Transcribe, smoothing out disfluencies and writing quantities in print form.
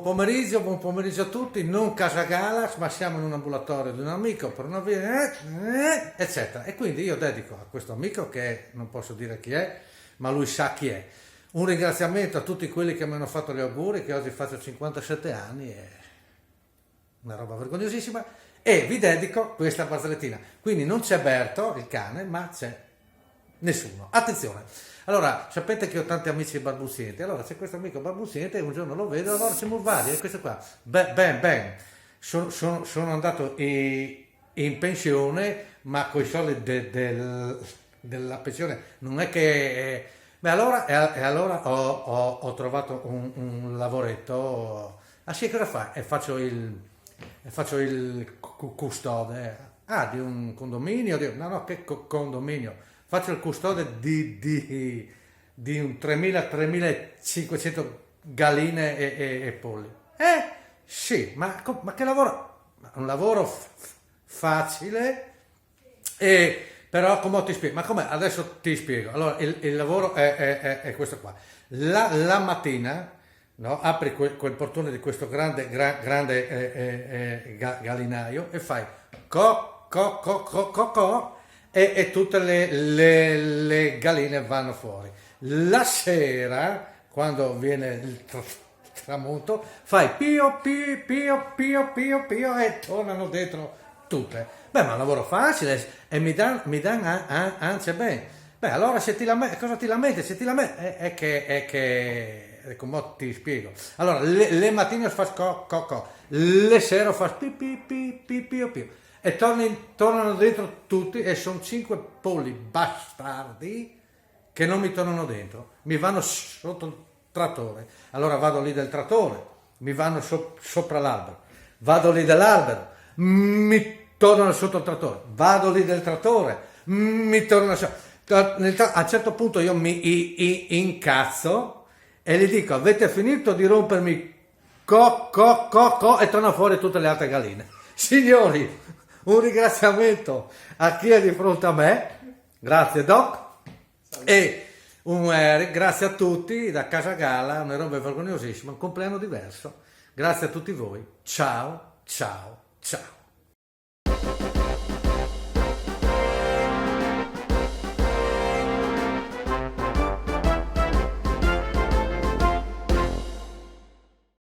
buon pomeriggio a tutti, non Casa Galax, ma siamo in un ambulatorio di un amico per una via, eccetera. E quindi io dedico a questo amico, che non posso dire chi è, ma lui sa chi è, un ringraziamento a tutti quelli che mi hanno fatto gli auguri, che oggi faccio 57 anni, è una roba vergognosissima, e vi dedico questa barzellettina. Quindi non c'è Berto, il cane, ma c'è nessuno. Attenzione! Allora, sapete che ho tanti amici barbuzienti, allora c'è questo amico barbuziente, un giorno lo vedo, allora siamo vari, e questo qua, ben, sono andato in pensione, ma con i soldi della pensione, non è che... Beh, allora ho trovato un lavoretto, ah sì, cosa fa? E faccio il custode, di un condominio, no, che condominio? Faccio il custode di un 3.000-3.500 galline e polli. Sì, ma che lavoro? Un lavoro facile, però come ti spiego? Ma come? Adesso ti spiego. Allora, il lavoro è questo qua. La mattina, no, apri quel portone di questo grande gallinaio e fai co, e tutte le galline vanno fuori. La sera, quando viene il tramonto, fai pio e tornano dentro tutte. Beh, ma è un lavoro facile e mi dan ansia bene. Beh, allora se cosa ti lamenti? Se ti lamenti è che come ti spiego. Allora, le mattine fai co, le sere fai pio. E tornano dentro tutti e sono 5 polli bastardi che non mi tornano dentro, mi vanno sotto il trattore. Allora vado lì del trattore, mi vanno sopra l'albero, vado lì dall'albero, mi tornano sotto il trattore, vado lì del trattore, mi tornano sopra. A un certo punto io mi incazzo e gli dico: avete finito di rompermi co, e tornano fuori tutte le altre galline. Signori, un ringraziamento a chi è di fronte a me, grazie Doc, e grazie a tutti da Casa Gala, una roba vergognosissima, un compleanno diverso, grazie a tutti voi, ciao.